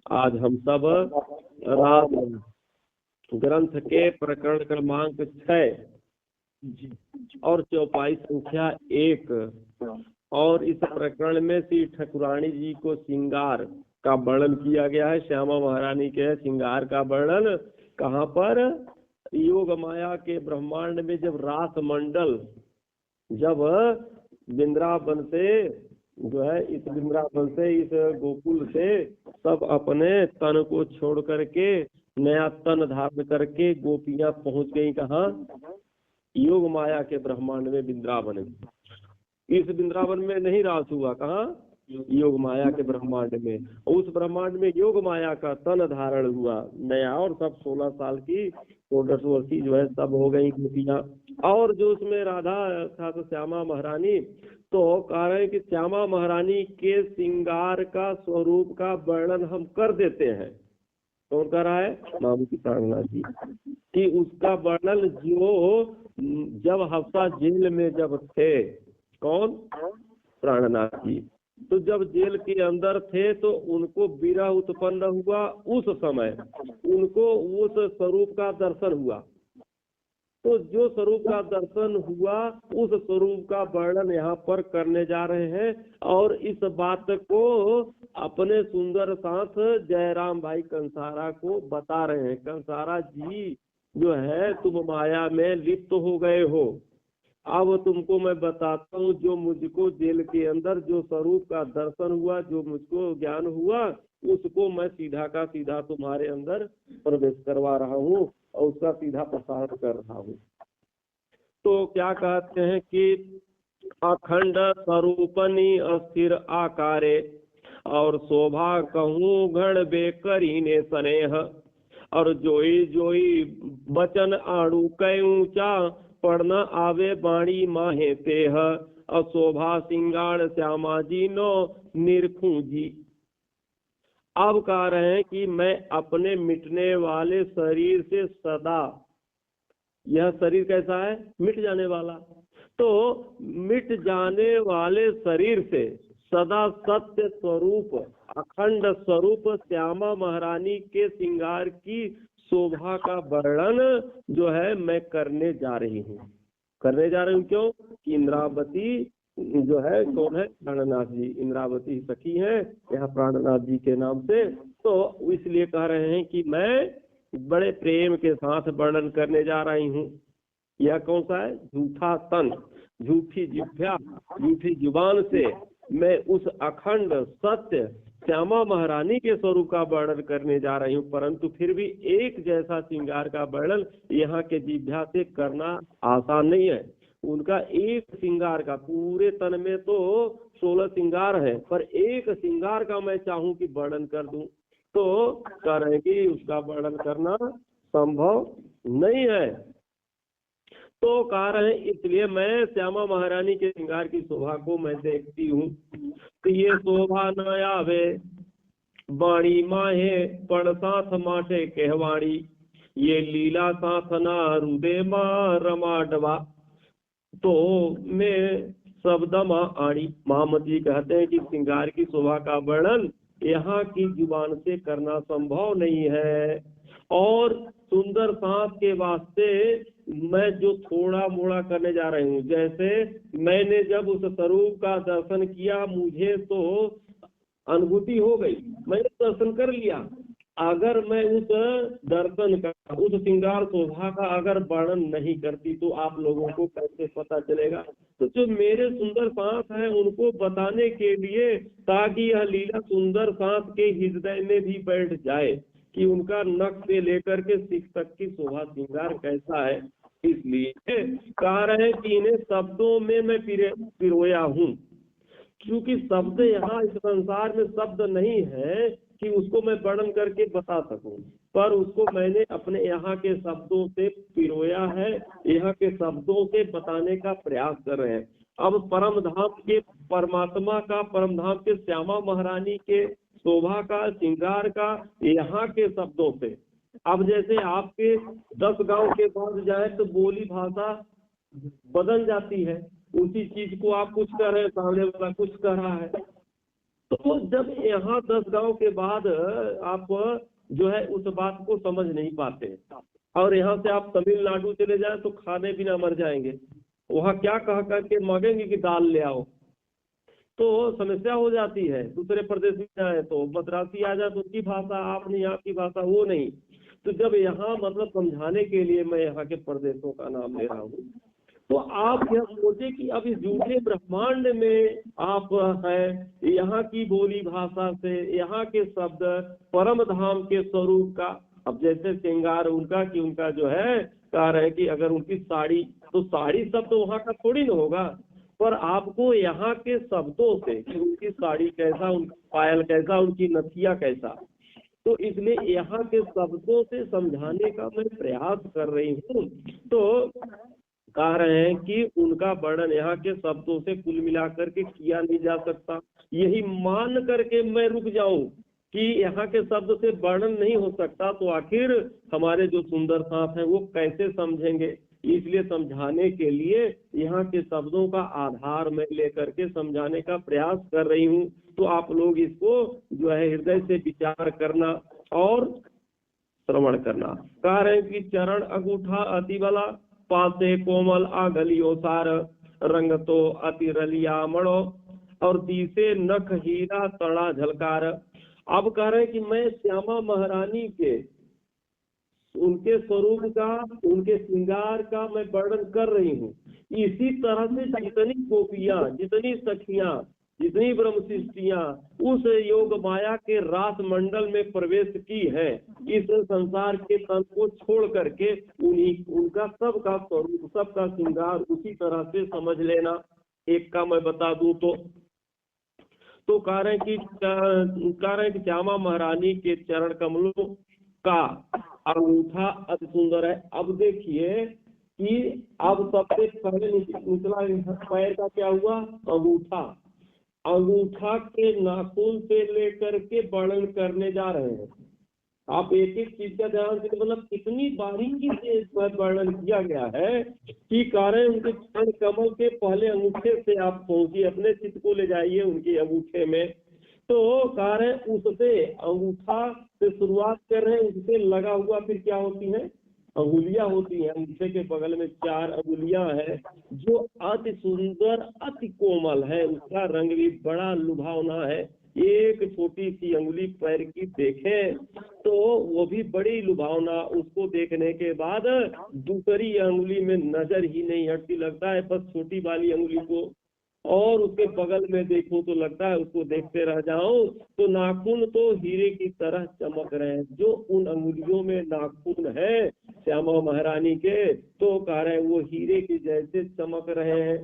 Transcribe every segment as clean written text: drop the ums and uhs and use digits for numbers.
आज हम सब राम ग्रंथ के प्रकरण क्रमांक 6 और चौपाई संख्या 1 और इस प्रकरण में श्री ठाकुरानी जी को श्रृंगार का वर्णन किया गया है। श्यामा महारानी के श्रृंगार का वर्णन कहाँ पर? योग माया के ब्रह्मांड में जब रास मंडल जब वृंदावन से जो है इस वृंदावन से इस गोकुल से सब अपने तन को छोड़ करके नया तन धारण करके गोपियां पहुंच गई कहाँ? योग माया के ब्रह्मांड में वृंदावन में। इस वृंदावन में नहीं रास हुआ, कहाँ? योग माया के ब्रह्मांड में। उस ब्रह्मांड में योग माया का तन धारण हुआ नया और सब 16 साल की 14 वर्षीय जो है सब हो गई गोपियां। और जो उसमें राधा अर्थात श्यामा महारानी, तो कह रहे हैं कि श्यामा महारानी के श्रृंगार का स्वरूप का वर्णन हम कर देते हैं। कौन कर रहा है? मामू की प्राणनाथ जी। कि उसका वर्णन जो जब हफ्ता जेल में जब थे, कौन? प्राणनाथ जी। तो जब जेल के अंदर थे तो उनको विरह उत्पन्न हुआ, उस समय उनको उस स्वरूप का दर्शन हुआ। तो जो स्वरूप का दर्शन हुआ उस स्वरूप का वर्णन यहाँ पर करने जा रहे हैं। और इस बात को अपने सुंदर साथ जयराम भाई कंसारा को बता रहे हैं। कंसारा जी जो है तुम माया में लिप्त हो गए हो, अब तुमको मैं बताता हूँ जो मुझको जेल के अंदर जो स्वरूप का दर्शन हुआ, जो मुझको ज्ञान हुआ, उसको मैं सीधा का सीधा तुम्हारे अंदर प्रवेश करवा रहा हूँ और उसका सीधा प्रसारण कर रहा हूँ। तो क्या कहते हैं कि अखंड स्वरूपनी अस्थिर आकारे और शोभा कहूँ गण बेकरीने स्नेह और जोई जोई बचन आड़ू कै ऊंचा पढ़ना आवे बाणी माहे तेह और शोभा सिंगार श्यामा जी नो निरखू जी। अब कह रहे हैं कि मैं अपने मिटने वाले शरीर से सदा, यह शरीर कैसा है? मिट जाने वाला। तो मिट जाने वाले शरीर से सदा सत्य स्वरूप अखंड स्वरूप श्यामा महारानी के श्रृंगार की शोभा का वर्णन जो है मैं करने जा रही हूँ। क्यों? कि इंद्रावती जो है कौन है? प्राणनाथ जी। इंद्रावती सखी है यहाँ प्राणनाथ जी के नाम से। तो इसलिए कह रहे हैं कि मैं बड़े प्रेम के साथ वर्णन करने जा रही हूँ। यह कौन सा है? झूठा तन, झूठी जिह्वा, झूठी जुबान से मैं उस अखंड सत्य श्यामा महारानी के स्वरूप का वर्णन करने जा रही हूँ। परंतु फिर भी एक जैसा श्रृंगार का वर्णन यहाँ के जिह्वा से करना आसान नहीं है। उनका एक श्रृंगार का, पूरे तन में तो 16 श्रृंगार है, पर एक श्रृंगार का मैं चाहूँ कि वर्णन कर दूं, तो कह रहे हैं कि उसका वर्णन करना संभव नहीं है। तो कह रहे हैं इसलिए मैं श्यामा महारानी के श्रृंगार की शोभा को मैं देखती हूँ कि ये शोभा न आवे बाणी माहे पण साथ माटे कहवाणी ये लीला साथ ना रुदे माँ रमा डबा। तो मैं शब्दमा आणी, महामती कहते हैं कि श्रृंगार की शोभा का वर्णन यहाँ की जुबान से करना संभव नहीं है। और सुंदर सांस के वास्ते मैं जो थोड़ा मोड़ा करने जा रही हूँ, जैसे मैंने जब उस स्वरूप का दर्शन किया मुझे तो अनुभूति हो गई, मैंने दर्शन कर लिया। अगर मैं उस दर्शन का, उस श्रृंगार शोभा का अगर वर्णन नहीं करती तो आप लोगों को कैसे पता चलेगा? तो जो मेरे सुंदर सांस है उनको बताने के लिए, ताकि यह लीला सुंदर सांस के हृदय में भी बैठ जाए कि उनका नख से लेकर के सिख तक की शोभा श्रृंगार कैसा है। इसलिए कह रहे हैं कि इन्हें शब्दों में मैं पिरोया हूँ, क्योंकि शब्द यहाँ इस संसार में शब्द नहीं है कि उसको मैं वर्णन करके बता सकूं, पर उसको मैंने अपने यहाँ के शब्दों से पिरोया है, यहाँ के शब्दों से बताने का प्रयास कर रहे हैं। अब परम धाम के परमात्मा का, परम धाम के श्यामा महारानी के शोभा का, श्रृंगार का यहाँ के शब्दों से। अब जैसे आपके 10 गांव के पास जाए तो बोली भाषा बदल जाती है, उसी चीज को आप कुछ कह रहे हैं, सामने वाला कुछ कह रहा है, तो जब यहाँ 10 गांव के बाद आप जो है उस बात को समझ नहीं पाते, और यहाँ से आप तमिलनाडु चले जाए तो खाने बिना मर जाएंगे, वहाँ क्या कह करके मांगेंगे कि दाल ले आओ, तो समस्या हो जाती है। दूसरे प्रदेश में जाए तो मद्रासी आ जाए तो उसकी भाषा आप नहीं, आपकी भाषा वो नहीं। तो जब यहाँ मतलब समझाने के लिए मैं यहाँ के प्रदेशों का नाम ले रहा हूँ, तो आप यह सोचे कि अब इस झूठे ब्रह्मांड में आप हैं, यहाँ की बोली भाषा से, यहाँ के शब्द परम धाम के स्वरूप का, अब जैसे श्रृंगार उनका कि उनका जो है कह रहे हैं कि अगर उनकी साड़ी, तो साड़ी शब्द तो वहाँ का थोड़ी ना होगा, पर आपको यहाँ के शब्दों से कि उनकी साड़ी कैसा, उनका पायल कैसा, उनकी नथिया कैसा, तो इसलिए यहाँ के शब्दों से समझाने का मैं प्रयास कर रही हूँ। तो कह रहे हैं कि उनका वर्णन यहाँ के शब्दों से कुल मिलाकर के किया नहीं जा सकता। यही मान करके मैं रुक जाऊं कि यहाँ के शब्द से वर्णन नहीं हो सकता, तो आखिर हमारे जो सुंदर साथ हैं वो कैसे समझेंगे। इसलिए समझाने के लिए यहाँ के शब्दों का आधार मैं लेकर के समझाने का प्रयास कर रही हूँ। तो आप लोग इसको जो है हृदय से विचार करना और श्रवण करना। कह रहे हैं कि चरण अंगूठा अति बला, पासे कोमल आगलियो सार, रंग तो अति रलिया मणो, और तीसे नख हीरा तड़ा झलकार। अब कह रहे हैं कि मैं श्यामा महारानी के उनके स्वरूप का, उनके श्रृंगार का मैं वर्णन कर रही हूँ। इसी तरह से जितनी गोपियां, जितनी सखियां, जितनी ब्रह्म सृष्टियां उस योग माया के रास मंडल में प्रवेश की है, इस संसार के तन को छोड़ करके उन्हीं उनका सबका स्वरूप, सबका श्रृंगार उसी तरह से समझ लेना। एक का मैं बता दूं तो कह रहे हैं कि श्यामा महारानी के चरण कमलों का अंगूठा अति सुंदर है। अब देखिए कि अब सबसे पहले निचला पैर का क्या हुआ, अंगूठा। अंगूठा के नाखून से लेकर के वर्णन करने जा रहे हैं। आप एक एक चीज का ध्यान से, मतलब इतनी बारीकी से इस पर वर्णन किया गया है कि कारण उनके चरण कमल के पहले अंगूठे से आप पहुंचिए, अपने चित्त को ले जाइए उनके अंगूठे में। तो कार्य उससे अंगूठा से शुरुआत कर रहे हैं, उससे लगा हुआ फिर क्या होती है, अंगुलियां होती हैं। अंगूठे के बगल में 4 अंगुलियां हैं जो अति सुंदर, अति कोमल है, उसका रंग भी बड़ा लुभावना है। एक छोटी सी अंगुली पैर की देखें तो वो भी बड़ी लुभावना, उसको देखने के बाद दूसरी अंगुली में नजर ही नहीं हटती, लगता है बस छोटी वाली अंगुली को, और उसके बगल में देखूं तो लगता है उसको देखते रह जाऊं। तो नाखून तो हीरे की तरह चमक रहे हैं, जो उन अंगुलियों में नाखून है श्यामा महारानी के, तो कह रहे हैं वो हीरे के जैसे चमक रहे हैं।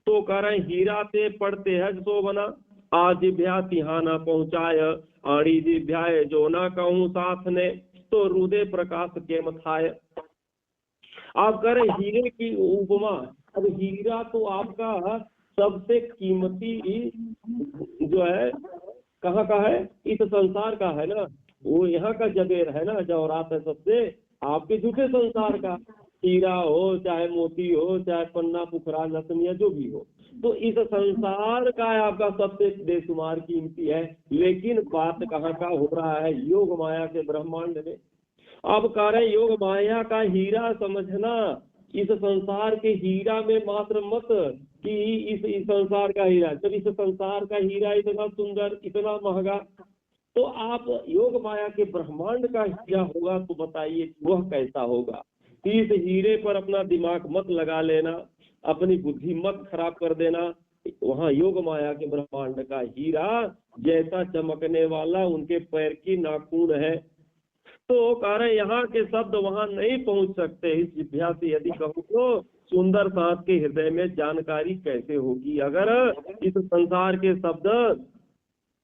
तो कह रहे हैं हीरा से पड़ते है सो बना, आज जिभ्या तिहाना पहुंचाय, आड़ी जिभ्याय जो ना कहूँ साथ ने, तो रुदे प्रकाश के मथाय। आप कह रहे हीरे की उपमा। अब हीरा तो आपका सबसे कीमती जो है कहाँ का है, इस संसार का है ना, वो यहाँ का जबेर है ना, जवाहरात है सबसे आपके झूठे संसार का। हीरा हो चाहे मोती हो चाहे पन्ना पुखराज रत्न जो भी हो, तो इस संसार का आपका सबसे बेशुमार कीमती है। लेकिन बात कहाँ का हो रहा है, योग माया के ब्रह्मांड में। अब कह रहे योग माया का हीरा समझना, इस संसार के हीरा में मात्र मत कि इस संसार का हीरा, जब इस संसार का हीरा इतना सुंदर, इतना महंगा, तो आप योग माया के ब्रह्मांड का हीरा होगा तो बताइए वह कैसा होगा। इस हीरे पर अपना दिमाग मत लगा लेना, अपनी बुद्धि मत खराब कर देना। वहाँ योग माया के ब्रह्मांड का हीरा जैसा चमकने वाला उनके पैर की नाखून है। तो कह रहे यहाँ के शब्द वहां नहीं पहुंच सकते। इस जिभ्या से यदि कहूँ तो सुंदर साथ के हृदय में जानकारी कैसे होगी, अगर इस संसार के शब्द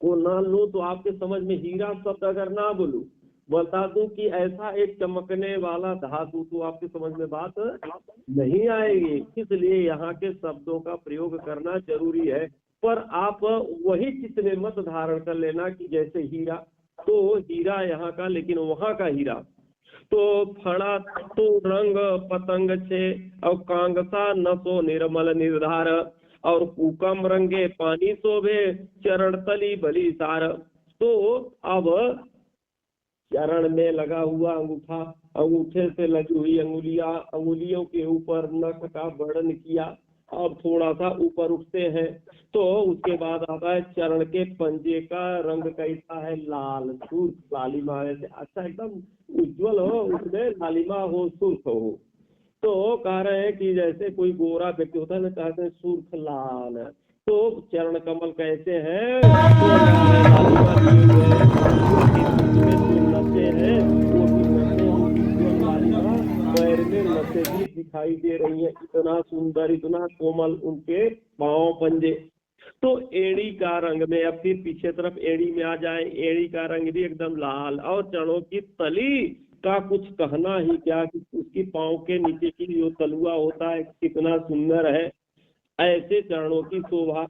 को ना लो तो आपके समझ में हीरा शब्द अगर ना बोलूं, बता दूं कि ऐसा एक चमकने वाला धातु, तो आपके समझ में बात नहीं आएगी। इसलिए यहाँ के शब्दों का प्रयोग करना जरूरी है, पर आप वही चित्त में मत धारण कर लेना कि जैसे हीरा, तो हीरा यहाँ का लेकिन वहाँ का हीरा। तो फड़ा तो रंग पतंग छे और कांगसा नसो निर्मल निर्धार, और पूकम रंगे पानी शोभे चरण तली भली सार। तो अब चरण में लगा हुआ अंगूठा, अंगूठे से लगी हुई अंगुलियों के ऊपर नख का वर्णन किया। अब थोड़ा सा ऊपर उठते हैं तो उसके बाद आता है चरण के पंजे का रंग कैसा है, लाल सुर्ख, लालिमा से अच्छा एकदम उज्जवल हो, उसमें लालिमा हो, सुर्ख हो। तो कह रहे हैं कि जैसे कोई गोरा व्यक्ति होता है ना, कहते हैं सुर्ख लाल। तो चरण कमल कैसे हैं, तो लालिमा दिए हुए हैं, उज्जवल के बीच में जो नसें हैं वो भी नसें उज्जवल लालिमा, पैर में नसें भी दिखाई दे रही हैं, इतना सुंदर, इतना कोमल उनके पांव पंजे। तो एड़ी का रंग में, अब फिर पीछे तरफ एड़ी में आ जाए, एड़ी का रंग भी एकदम लाल, और चरणों की तली का कुछ कहना ही क्या, कि उसकी पांव के नीचे की जो तलुआ होता है कितना सुंदर है, ऐसे चरणों की शोभा।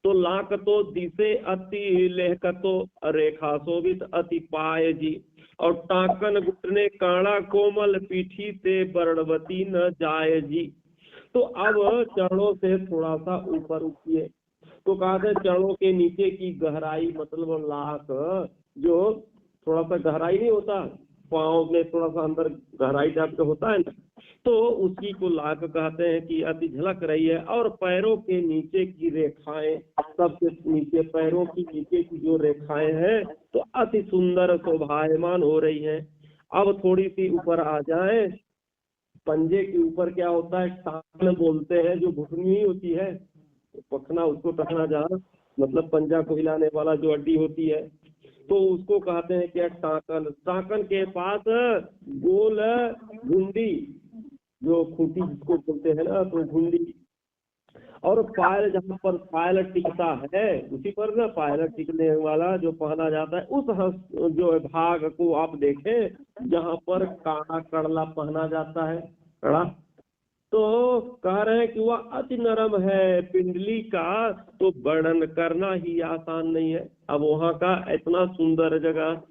तो लाक तो दिसे अति लेहकतो रेखा शोभित अति पाय जी, और टाकन घुटने काड़ा कोमल पीठी से वर्णवती न जाय जी। तो अब चरणों से थोड़ा सा ऊपर उठिए, तो कहते हैं चरणों के नीचे की गहराई, मतलब लाक जो थोड़ा सा गहराई नहीं होता, पाँव में थोड़ा सा अंदर गहराई टाइप का होता है ना, तो उसी को लाक कहते हैं कि अति झलक रही है। और पैरों के नीचे की रेखाएं, सबसे नीचे पैरों की नीचे की जो रेखाएं हैं तो अति सुंदर शोभायमान हो रही है। अब थोड़ी सी ऊपर आ जाए, पंजे के ऊपर क्या होता है, टांकन बोलते हैं, जो घुटनी नहीं होती है, पखना, उसको टखना जहाँ, मतलब पंजा को हिलाने वाला जो हड्डी होती है, तो उसको कहते हैं क्या, टांकन। टांकन के पास गोल घुंडी, जो खूंटी जिसको बोलते हैं ना, तो घुंडी, और पायल, जहाँ पर पायल टिकता है उसी पर ना पायल टिकने वाला जो पहना जाता है, उस जो भाग को आप देखें जहाँ पर काड़ा कड़ला पहना जाता है, कड़ा। तो कह रहे हैं कि वह अति नरम है पिंडली का, तो वर्णन करना ही आसान नहीं है। अब वहाँ का इतना सुंदर जगह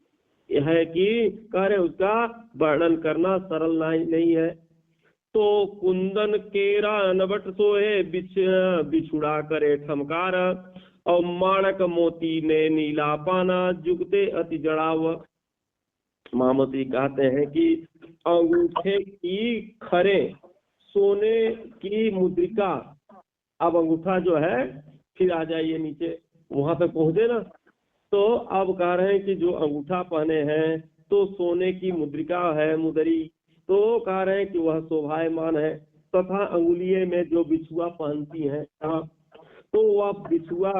है कि कह रहे उसका वर्णन करना सरल नहीं है। तो कुंदन केरा नबट सोहे बिछुड़ा करे ठमकार, और माणक मोती ने नीला पाना जुगते अति जड़ाव। मामती कहते हैं कि अंगूठे की खरे सोने की मुद्रिका। अब अंगूठा जो है, फिर आ जाइए नीचे, वहां तक पहुंचे ना, तो अब कह रहे हैं कि जो अंगूठा पहने हैं तो सोने की मुद्रिका है, मुदरी, तो कह रहे हैं कि वह शोभायमान है। तथा अंगुलिये में जो बिछुआ पहनती हैं, तो वह बिछुआ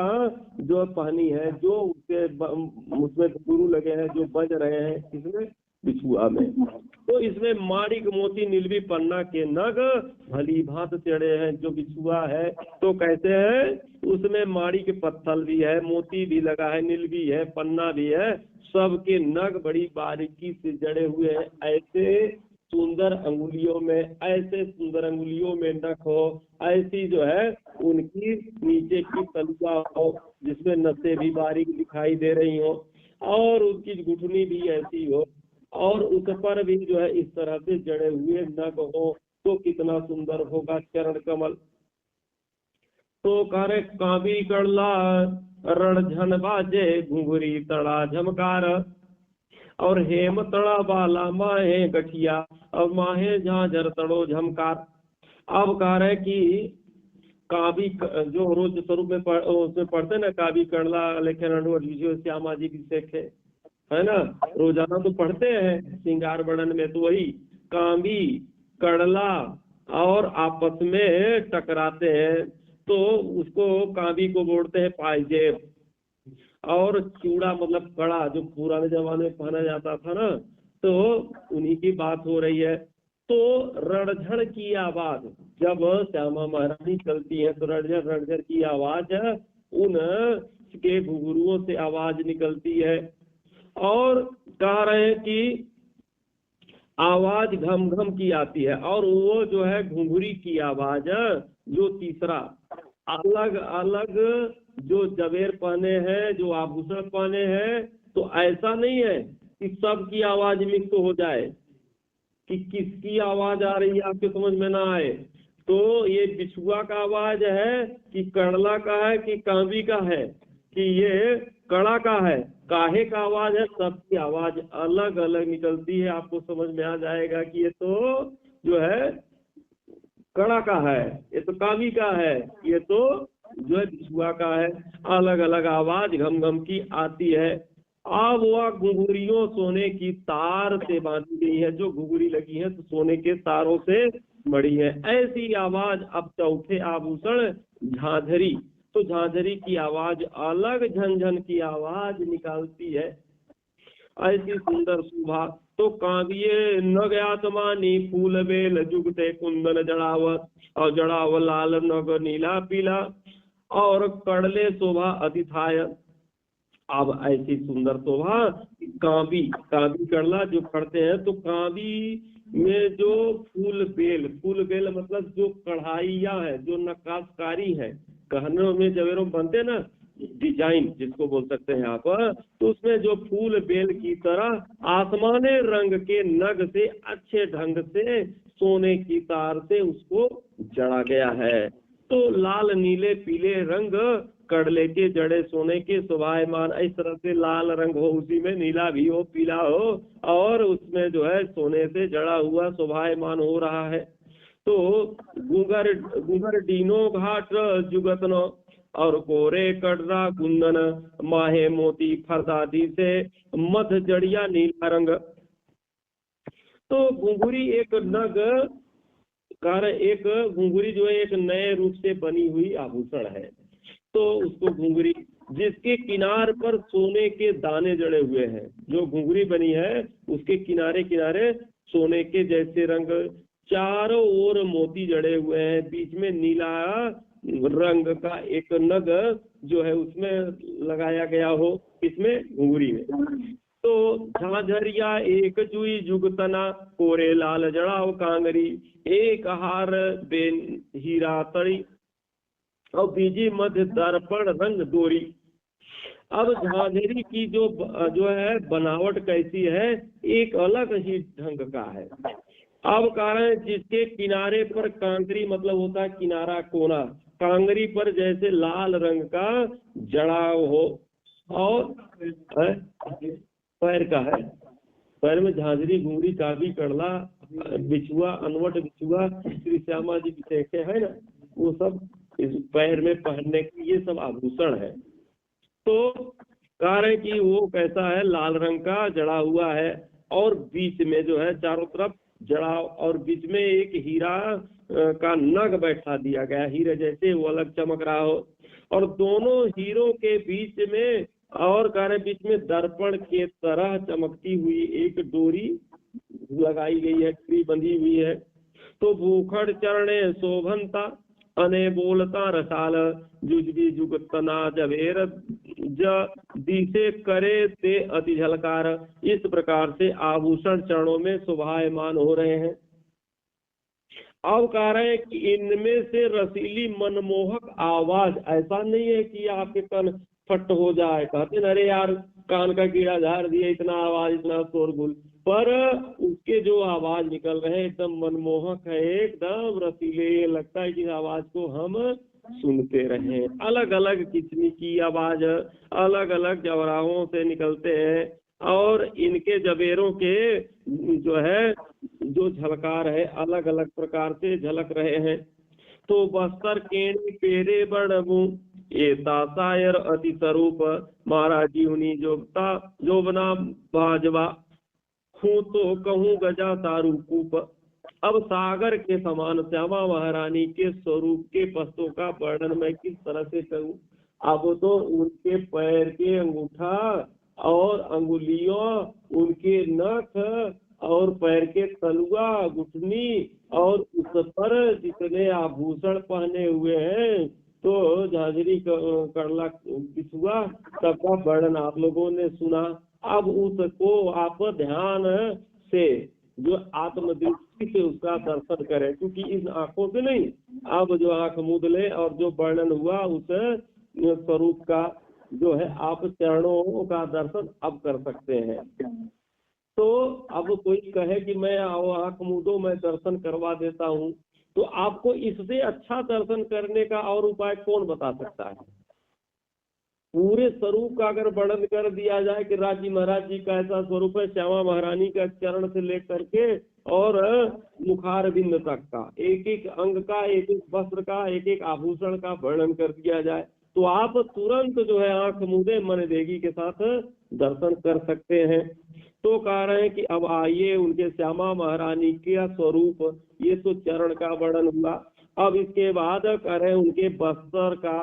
जो पहनी है, जो उसमें गुरु लगे हैं, जो बज रहे हैं इसमें बिछुआ में, तो इसमें माणिक मोती नीलवी पन्ना के नग भली भांत चढ़े हैं। जो बिछुआ है तो कैसे है, उसमें माणिक पत्थर भी है, मोती भी लगा है, नीलवी है, पन्ना भी है, सबके नग बड़ी बारीकी से जड़े हुए हैं। ऐसे सुंदर अंगुलियों में, ऐसे सुंदर अंगुलियों में नख हो, ऐसी जो है उनकी नीचे की तलुआ हो जिसमें नसें भी बारीक दिखाई दे रही हो, और उनकी घुटनी भी ऐसी हो, और उस पर भी जो है इस तरह से जड़े हुए नग हो, तो कितना सुंदर होगा चरण कमल। तो करे काबी कड़ला रणझन बाजे घुंघरी तड़ा झमकार, और हेम तड़ा बाला माहे गठिया, और माहे झांझर तड़ो झमकार। अब कह रहे कि काबी जो रोज स्वरूप में उसमें पढ़ते ना, काबी कड़ला लेखे श्यामा जी की सेखे, है ना, रोजाना तो पढ़ते हैं श्रृंगार वर्णन में, तो वही कांबी कड़ला और आपस में टकराते हैं, तो उसको कांबी को बोलते हैं पायजेब, और चूड़ा मतलब कड़ा जो पुराने जमाने में पहना जाता था ना, तो उन्हीं की बात हो रही है। तो रणझड़ की आवाज, जब श्यामा महारानी चलती है तो रणझड़ रणझड़ की आवाज उन के घुंघरुओं से आवाज निकलती है। और कह रहे हैं कि आवाज घम घम की आती है, और वो जो है घुंघरी की आवाज, जो तीसरा अलग अलग जो जवेर पहने हैं, जो आभूषण पहने हैं, तो ऐसा नहीं है कि सबकी आवाज मिक्स हो जाए, कि किसकी आवाज आ रही है आपके समझ में ना आए। तो ये बिछुआ का आवाज है कि कड़ला का है कि कांबी का है कि ये कड़ा का है, काहे का आवाज है, सबकी आवाज अलग अलग निकलती है। आपको समझ में आ जाएगा कि ये तो जो है कड़ा का है, ये तो कावी का है, ये तो जो है बिछुआ का है। अलग अलग आवाज घम घम की आती है। अब वह घुंघरियों सोने की तार से बांधी गई है, जो घुंघरी लगी है तो सोने के तारों से बड़ी है। ऐसी आवाज अब चौथे आभूषण झांझरी, तो झांझरी की आवाज अलग झनझन की आवाज निकालती है। ऐसी सुंदर शोभा तो काव्ये नग आत्मानी फूल बेल जुगते कुंदन जड़ावत, और जड़ाव लाल नग नीला पीला और कड़ले शोभा अतिथाय। अब ऐसी सुंदर शोभा कांबी, कांबी कड़ला जो करते हैं, तो कांबी में जो फूल बेल मतलब जो कढ़ाइया है, जो नक्काशकारी है, गहनों में जवेरों में बनते हैं ना, डिजाइन जिसको बोल सकते हैं आप, तो उसमें जो फूल बेल की तरह आसमानी रंग के नग से अच्छे ढंग से सोने की तार से उसको जड़ा गया है। तो लाल नीले पीले रंग कड़ले के जड़े सोने के शोभायमान, इस तरह से लाल रंग हो, उसी में नीला भी हो, पीला हो, और उसमें जो है सोने से जड़ा हुआ शोभायमान हो रहा है। तो गुगर डीनो घाट जुगतनो और कोरे कटरा कुंदन माहे मोती फरदादी से मध जड़िया नीला रंग। तो घुंघरी एक नग एक घुंघरी जो है एक नए रूप से बनी हुई आभूषण है। तो उसको घुंघरी जिसके किनार पर सोने के दाने जड़े हुए हैं, जो घुंघरी बनी है उसके किनारे किनारे सोने के जैसे रंग, चारों ओर मोती जड़े हुए हैं, बीच में नीला रंग का एक नग जो है उसमें लगाया गया हो, इसमें घुंघरी में। तो झांझरिया एक जुई जुगतना कोरे लाल जड़ाव कांगरी, एक हार बेन हीरा तड़ी और बीजी मध्य दर्पण रंग डोरी। अब झांझरी की जो है बनावट कैसी है, एक अलग ही ढंग का है। अब कारण जिसके किनारे पर कांकरी मतलब होता है किनारा कोना, कांगरी पर जैसे लाल रंग का जड़ाव हो, और पैर का है, पैर में झांझरी घुंघरी काभी कड़ला बिछुआ अनवट बिछुआ श्री श्यामा जी देखे है ना, वो सब इस पैर में पहनने के ये सब आभूषण है। तो कारण कि वो कैसा है, लाल रंग का जड़ा हुआ है, और बीच में जो है चारों तरफ जड़ा, और बीच में एक हीरा का नग बैठा दिया गया, हीरे जैसे वो अलग चमक रहा हो, और दोनों हीरों के बीच में और कारण बीच में दर्पण के तरह चमकती हुई एक डोरी लगाई गई है, डोरी बंधी हुई है। तो भूखड़ चरणे शोभनता अने बोलता रसाल जुजबी जुगतना जवेर दिसे करे ते अति झलकार। इस प्रकार से आभूषण चरणों में शोभायमान हो रहे हैं। अब कह रहे हैं कि इनमें से रसीली मनमोहक आवाज, ऐसा नहीं है कि आपके कान फट हो जाए, कहते अरे यार कान का कीड़ा झाड़ दिया, इतना आवाज इतना शोरगुल, पर उसके जो आवाज निकल रहे हैं एकदम मनमोहक है, एकदम रसीले, लगता है कि आवाज को हम सुनते रहे। अलग अलग किस्म की आवाज अलग अलग जवराहों से निकलते हैं, और इनके जबेरों के जो है जो झलकार है अलग अलग प्रकार से झलक रहे हैं। तो बस्तर केणी पेरे बड़बू ये तासायर अति स्वरूप महाराज जीवनी जोबना भाजवा हूँ तो कहूँ गजा तारू कूप। अब सागर के समान श्यामा महारानी के स्वरूप के पस्तों का वर्णन मैं किस तरह से करूं। अब तो उनके पैर के अंगूठा और अंगुलियों, उनके नख और पैर के तलुआ घुटनी, और उस पर जितने आभूषण पहने हुए हैं, तो झांझरी कड़ला बिछुआ सबका वर्णन आप लोगों ने सुना। अब उसको आप ध्यान से जो आत्मदृष्टि से उसका दर्शन करें, क्योंकि इस आंखों से नहीं, अब जो आंख मूंद ले और जो वर्णन हुआ उस स्वरूप का जो है आप चरणों का दर्शन अब कर सकते हैं। तो अब कोई कहे कि मैं आंख मूंदो मैं दर्शन करवा देता हूँ, तो आपको इससे अच्छा दर्शन करने का और उपाय कौन बता सकता है? पूरे स्वरूप का अगर वर्णन कर दिया जाए कि राजी महाराज जी का ऐसा स्वरूप है, श्यामा महारानी का चरण से लेकर के और मुखार बिंद तक का, एक एक अंग का, एक एक वस्त्र का, एक एक आभूषण का वर्णन कर दिया जाए, तो आप तुरंत जो है आंख मूंदे मन देगी के साथ दर्शन कर सकते हैं। तो कह रहे हैं कि अब आइए उनके श्यामा महारानी का स्वरूप, ये तो चरण का वर्णन हुआ। अब इसके बाद कह रहे हैं उनके वस्त्र का,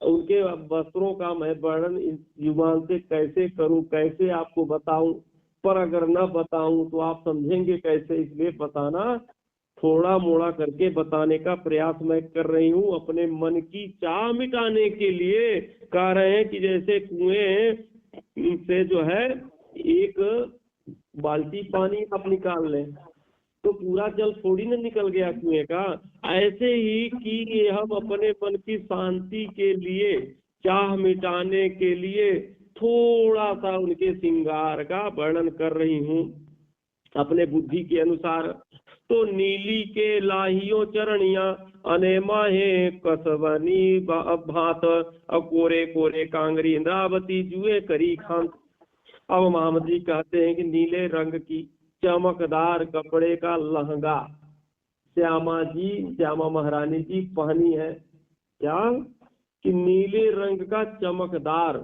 उनके वस्त्रों का मैं वर्णन इस जुबान से कैसे करूं, कैसे आपको बताऊं, पर अगर न बताऊं तो आप समझेंगे कैसे, इसलिए बताना थोड़ा मोड़ा करके बताने का प्रयास मैं कर रही हूँ, अपने मन की चाह मिटाने के लिए। कह रहे हैं कि जैसे कुएं से जो है एक बाल्टी पानी आप निकाल लें तो पूरा जल थोड़ी ना निकल गया कुएं का, ऐसे ही कि हम अपने मन की शांति के लिए, चाह मिटाने के लिए थोड़ा सा उनके श्रृंगार का वर्णन कर रही हूँ अपने बुद्धि के अनुसार। तो नीली के लाहियों चरणिया, अनेमा है कसवनी भात, कोरे कोरे कांगरी इंद्रावती जुए करी खान। अब मोहम्मद जी कहते हैं कि नीले रंग की चमकदार कपड़े का लहंगा श्यामा महारानी जी पहनी है। क्या? कि नीले रंग का चमकदार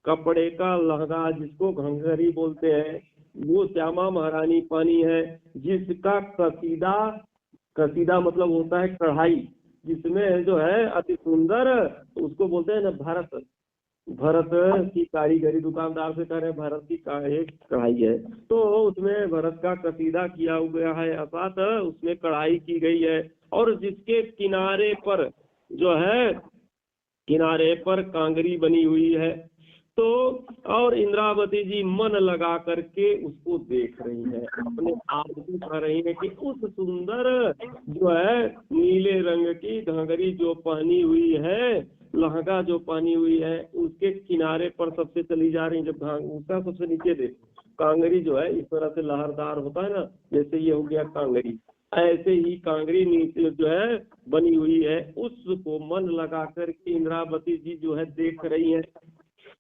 कपड़े का लहंगा, जिसको घंघरी बोलते हैं, वो श्यामा महारानी पहनी है, जिसका कसीदा मतलब होता है कढ़ाई, जिसमें जो है अति सुंदर, उसको बोलते हैं ना भरत की कारीगरी, दुकानदार से कह रहे हैं भरत की कढ़ाई है, तो उसमें भरत का कसीदा किया गया है, अर्थात उसमें कढ़ाई की गई है, और जिसके किनारे पर जो है, किनारे पर कांगरी बनी हुई है। तो और इंद्रावती जी मन लगा करके उसको देख रही है, अपने आप को कह रही है कि उस सुंदर जो है नीले रंग की घंघरी जो पहनी हुई है, लहंगा जो पहनी हुई है, उसके किनारे पर सबसे चली जा रही है। जब उसका सबसे नीचे देखो, कांगरी जो है इस तरह से लहरदार होता है ना, जैसे ये हो गया कांगरी, ऐसे ही कांगरी नीचे जो है बनी हुई है, उसको मन लगा कर के इंद्रावती जी जो है देख रही है।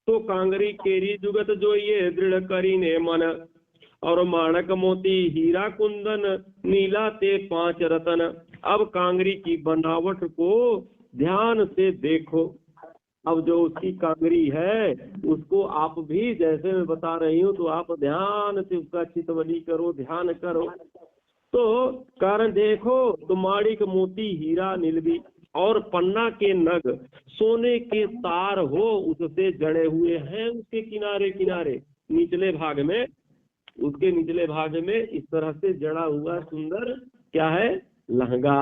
तो कांगरी केरी जुगत जो ये दृढ़ करी ने मन, और माणक मोती हीरा कुंदन नीला ते 5 रतन। अब कांगरी की बनावट को ध्यान से देखो। अब जो उसकी कांगरी है उसको आप भी जैसे मैं बता रही हूँ, तो आप ध्यान से उसका चितवनी करो, ध्यान करो। तो कारण देखो तो माणिक मोती हीरा नीलवी और पन्ना के नग सोने के तार हो उससे जड़े हुए हैं, उसके किनारे किनारे निचले भाग में, उसके निचले भाग में इस तरह से जड़ा हुआ सुंदर क्या है, लहंगा।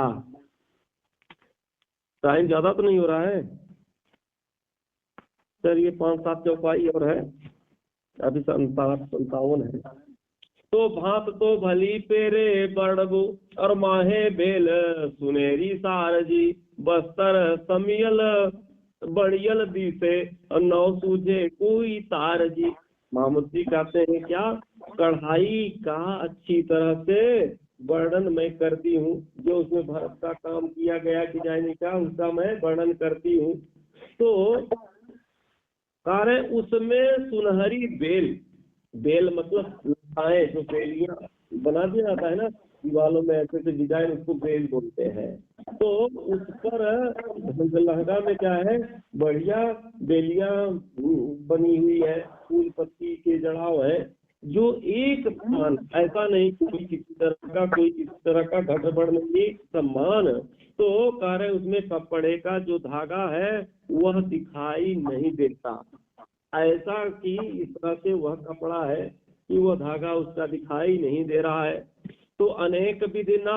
टाइम ज्यादा तो नहीं हो रहा है सर? ये 5-7 चौपाई और है, अभी 57 है। तो भात तो भली पेरे बड़बू और माहे बेल सुनेरी सारजी, बस्तर समियल बड़ियल दिसे और नौ सूझे कोई तार जी। मोहम्मद जी कहते हैं क्या, कढ़ाई का अच्छी तरह से वर्णन मैं करती हूँ, जो उसमें भरत का काम किया गया डिजाइनिंग का, उसका मैं वर्णन करती हूँ। तो कार्य उसमें सुनहरी बेल मतलब लताएं, जो बेलियां बना दिया जाता है ना दीवालों में, ऐसे से डिजाइन, उसको बेल बोलते हैं। तो उस पर लहंगा में क्या है, बढ़िया बेलियां बनी हुई है, फूल पत्ती के जड़ाव है, जो एक समान, ऐसा नहीं कोई किसी तरह का गड़बड़ नहीं, समान। तो कार्य उसमें कपड़े का जो धागा है वह दिखाई नहीं देता, ऐसा कि इस तरह से वह कपड़ा है कि वह धागा उसका दिखाई नहीं दे रहा है। तो अनेक विधि ना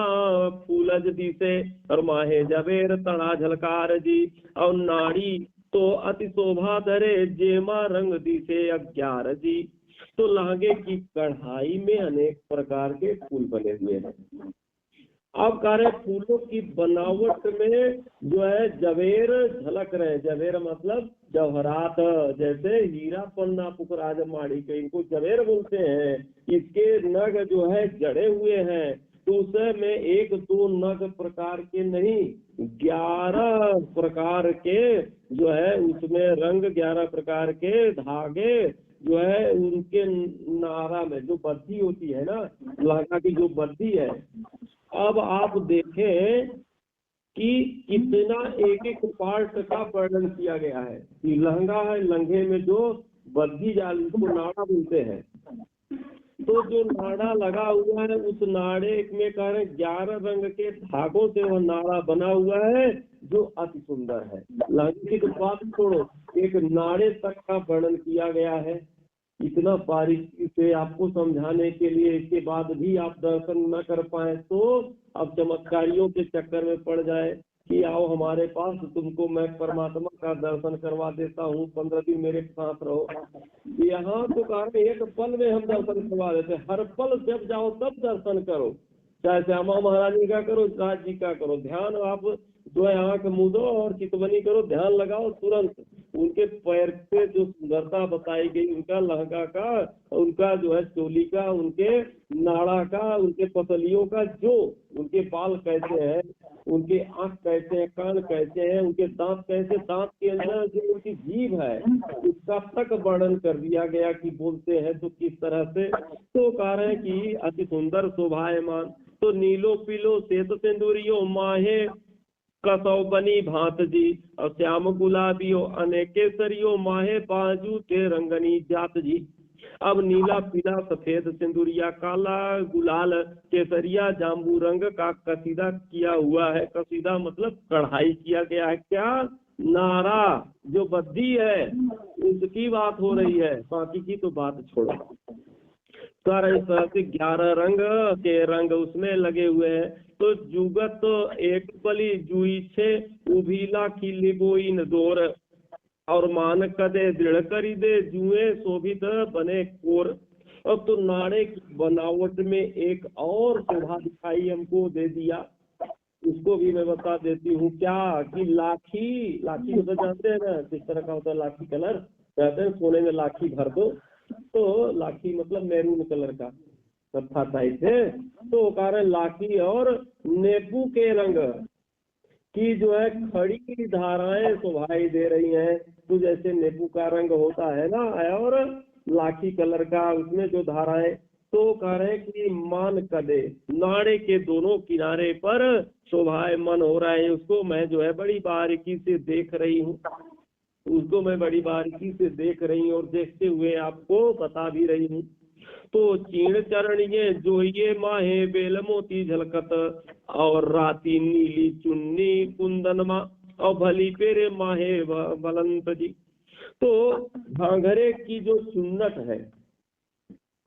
फूलज दिसे और माहे जबेर तड़ा झलकार जी, और नाड़ी तो अति शोभा धरे जेमा रंग दिसे 11 जी। तो लहंगे की कढ़ाई में अनेक प्रकार के फूल बने हुए हैं। अब कह रहे फूलों की बनावट में जो है जवेर झलक रहे, जवेर मतलब जवाहरात, जैसे हीरा पन्ना पुखराज माड़ी के, इनको जवेर बोलते हैं। इसके नग जो है जड़े हुए हैं, दूसरे में 1-2 नग प्रकार के नहीं, 11 प्रकार के जो है उसमें रंग, 11 प्रकार के धागे जो है उनके नारा में जो बद्धी होती है ना, लहंगा की जो बद्धी है। अब आप देखें कि कितना एक एक पार्ट का वर्णन किया गया है। कि लहंगा है, लंघे में जो बद्धी जाल, उसको नाड़ा बोलते हैं। तो जो नाड़ा लगा हुआ है उस नाड़े में कह रहे 11 रंग के धागों से वह नाड़ा बना हुआ है जो अति सुंदर है। लहंगे की तो बात छोड़ो, एक नाड़े तक का वर्णन किया गया है। इतना बारीकी से आपको समझाने के लिए इसके बाद भी आप दर्शन न कर पाए तो अब चमत्कारियों के चक्कर में पड़ जाए कि आओ हमारे पास, तुमको मैं परमात्मा का दर्शन करवा देता हूँ, 15 दिन मेरे साथ रहो। यहाँ तो कारण एक पल में हम दर्शन करवा देते, हर पल जब जाओ तब दर्शन करो, चाहे श्यामा महारानी का करो, राज जी का करो। ध्यान आप जो है आंख मूंदो और चितवनी करो, ध्यान लगाओ, तुरंत उनके पैर पे जो सुंदरता बताई गई, उनका लहंगा का, उनका जो है चोली का, उनके नाड़ा का, उनके पसलियों का, जो उनके बाल कैसे हैं, उनके आंख कैसे हैं, कान कैसे हैं, उनके दांत कैसे, दांत के अंदर जो उनकी जीभ है उसका तक वर्णन कर दिया गया कि बोलते हैं तो किस तरह से। तो कह रहे हैं कि अति सुंदर शोभायमान। तो नीलो पीलो श्वेत सिंदूरियो माहे कसौ बनी भांत जी, और श्याम गुलाबियो अनेकेसरियो माहे बाजू के रंगनी जात जी। अब नीला पीला सफेद सिंदूरिया काला गुलाल केसरिया जाम्बू रंग का कसीदा किया हुआ है। कसीदा मतलब कढ़ाई किया गया है। क्या? नारा जो बद्धी है उसकी बात हो रही है, बाकी की तो बात छोड़ो। कर इस तरह से 11 रंग के रंग उसमें लगे हुए हैं। तो जुगत एक पली जुई छे उभीला की लिबोइन दोर, और मान कदे दृढ़ करी दे जुए शोभित बने कोर। अब तो नाड़े की बनावट में एक और शोभा दिखाई हमको दे दिया, उसको भी मैं बता देती हूँ। क्या कि लाठी, लाठी को तो जानते हैं ना किस तरह का होता है लाठी कलर, कहते हैं सोने में लाठी भर दो, तो लाठी मतलब मैरून कलर का कत्था टाइप है। तो कारण लाठी और नींबू के रंग की जो है खड़ी धाराएं शोभाई दे रही हैं। तो जैसे नींबू का रंग होता है ना, और लाठी कलर का उसमें जो धाराएं, तो कह रहे हैं कि मान कदे नाड़े के दोनों किनारे पर शोभायमान हो रहा है। उसको मैं जो है बड़ी बारीकी से देख रही हूँ, उसको मैं बड़ी बारीकी से देख रही हूँ और देखते हुए आपको बता भी रही हूँ। तो चीण चरण ये जो ये माहे बेल मोती झलकत, और राती नीली चुन्नी कुंदन मा, और भली पेरे माहे बलंत जी। तो घाघरे की जो चुन्नट है,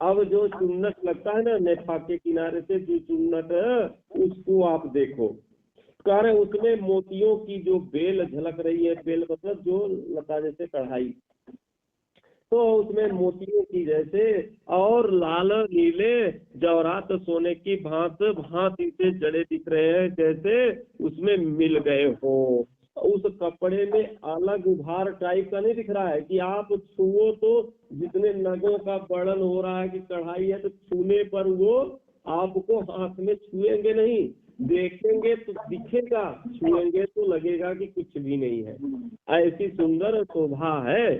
अब जो चुन्नट लगता है ना नेफा के किनारे से जो चुन्नट उसको आप देखो, कारण उसमें मोतियों की जो बेल झलक रही है, बेल मतलब जो लता जैसे कढ़ाई, तो उसमें मोतियों की जैसे, और लाल नीले जवाहरात सोने की भांत भांति से जड़े दिख रहे हैं, जैसे उसमें मिल गए हो। उस कपड़े में अलग उभार टाइप का नहीं दिख रहा है कि आप छुओ तो जितने नगों का वर्णन हो रहा है कि कढ़ाई है, तो छूने पर वो आपको हाथ में छुएंगे नहीं, देखेंगे तो दिखेगा, छुएंगे तो लगेगा कि कुछ भी नहीं है। ऐसी सुंदर शोभा है।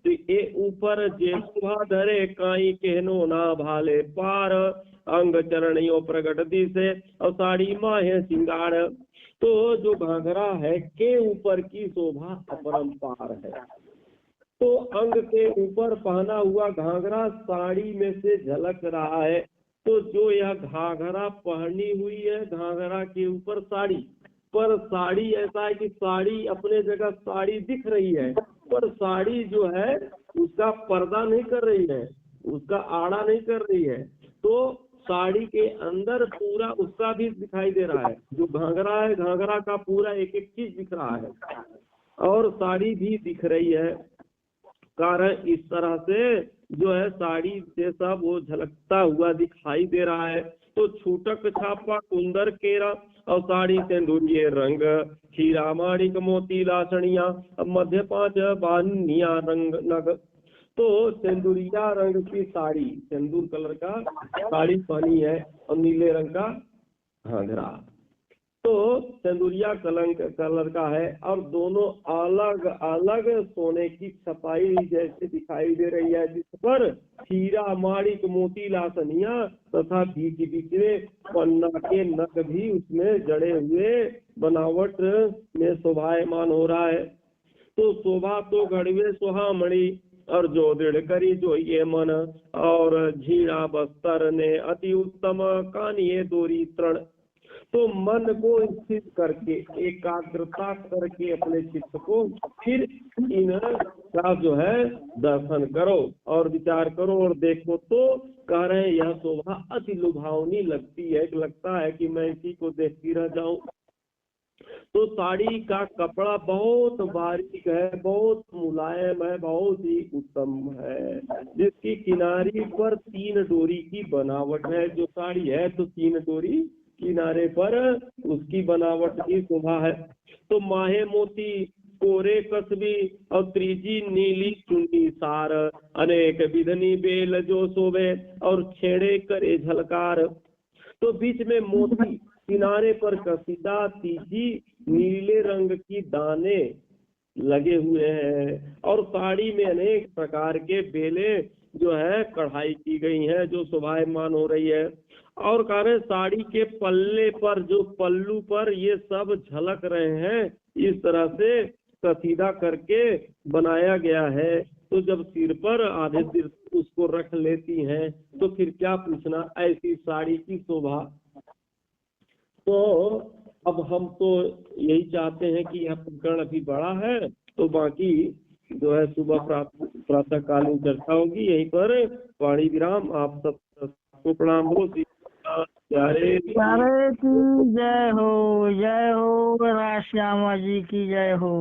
तो ये ऊपर जे शोभा धरे काई कहनो ना भाले पार, अंग चरणियों प्रगट दी से और साड़ी माहे सिंगार। तो जो घाघरा है के ऊपर की शोभा अपरंपार है। तो अंग के ऊपर पहना हुआ घाघरा साड़ी में से झलक रहा है। तो जो यह घाघरा पहनी हुई है, घाघरा के ऊपर साड़ी, पर साड़ी ऐसा है कि साड़ी अपने जगह साड़ी दिख रही है, पर साड़ी जो है उसका पर्दा नहीं कर रही है, उसका आड़ा नहीं कर रही है। तो साड़ी के अंदर पूरा उसका भी दिखाई दे रहा है। जो घाघरा है, घाघरा का पूरा एक एक चीज दिख रहा है, और साड़ी भी दिख रही है। कारण इस तरह से जो है साड़ी जैसा वो झलकता हुआ दिखाई दे रहा है। तो छूटक छापा कुंदर केरा, और साड़ी सिंदूरिये रंग, हीरा माणिक मोती लासनिया, मध्य 5 बानिया रंग नग। तो सिंदूरिया रंग की साड़ी, सिंदूर कलर का साड़ी पहनी है, और नीले रंग का हाँ घराट। तो सिंदूरिया कलर का है और दोनों अलग अलग सोने की छपाई जैसे दिखाई दे रही है, जिस पर हीरा माणिक मोती लासनिया तथा बीच बीच में पन्ना के नग भी उसमें जड़े हुए बनावट में शोभायमान हो रहा है। तो शोभा तो घड़वे सुहामणि और जो दृढ़ करी जो ये मन, और झीणा बस्तर ने अति उत्तम कानिये दोरी तृण। तो मन को स्थिर करके एकाग्रता करके अपने चित्त को फिर इन का जो है दर्शन करो और विचार करो और देखो। तो कह रहे हैं यह शोभा अति लुभावनी लगती है, लगता है कि मैं इसी को देखती रह जाऊं। तो साड़ी का कपड़ा बहुत बारीक है, बहुत मुलायम है, बहुत ही उत्तम है, जिसकी किनारी पर 3 डोरी की बनावट है। जो साड़ी है तो 3 डोरी किनारे पर उसकी बनावट की शोभा है। तो माहे मोती कोरे कसबी और त्रिजी नीली चुंडी सार, अनेक विधनी बेल जो शोभे और छेड़े करे झलकार। तो बीच में मोती, किनारे पर कसीदा, तीजी नीले रंग की दाने लगे हुए हैं और साड़ी में अनेक प्रकार के बेले जो है कढ़ाई की गई है, जो शोभायमान हो रही है। और कह रहे साड़ी के पल्ले पर, जो पल्लू पर ये सब झलक रहे हैं, इस तरह से कसीदा करके बनाया गया है। तो जब सिर पर आधे सिर उसको रख लेती हैं तो फिर क्या पूछना, ऐसी साड़ी की शोभा। तो अब हम तो यही चाहते हैं कि यह प्रकरण अभी बड़ा है, तो बाकी जो है सुबह प्रातः कालीन चर्चा होगी। यहीं पर वाणी विराम। आप सबको प्रणाम हो। प्यारे की जय हो, जय हो, राज श्यामा जी की जय हो।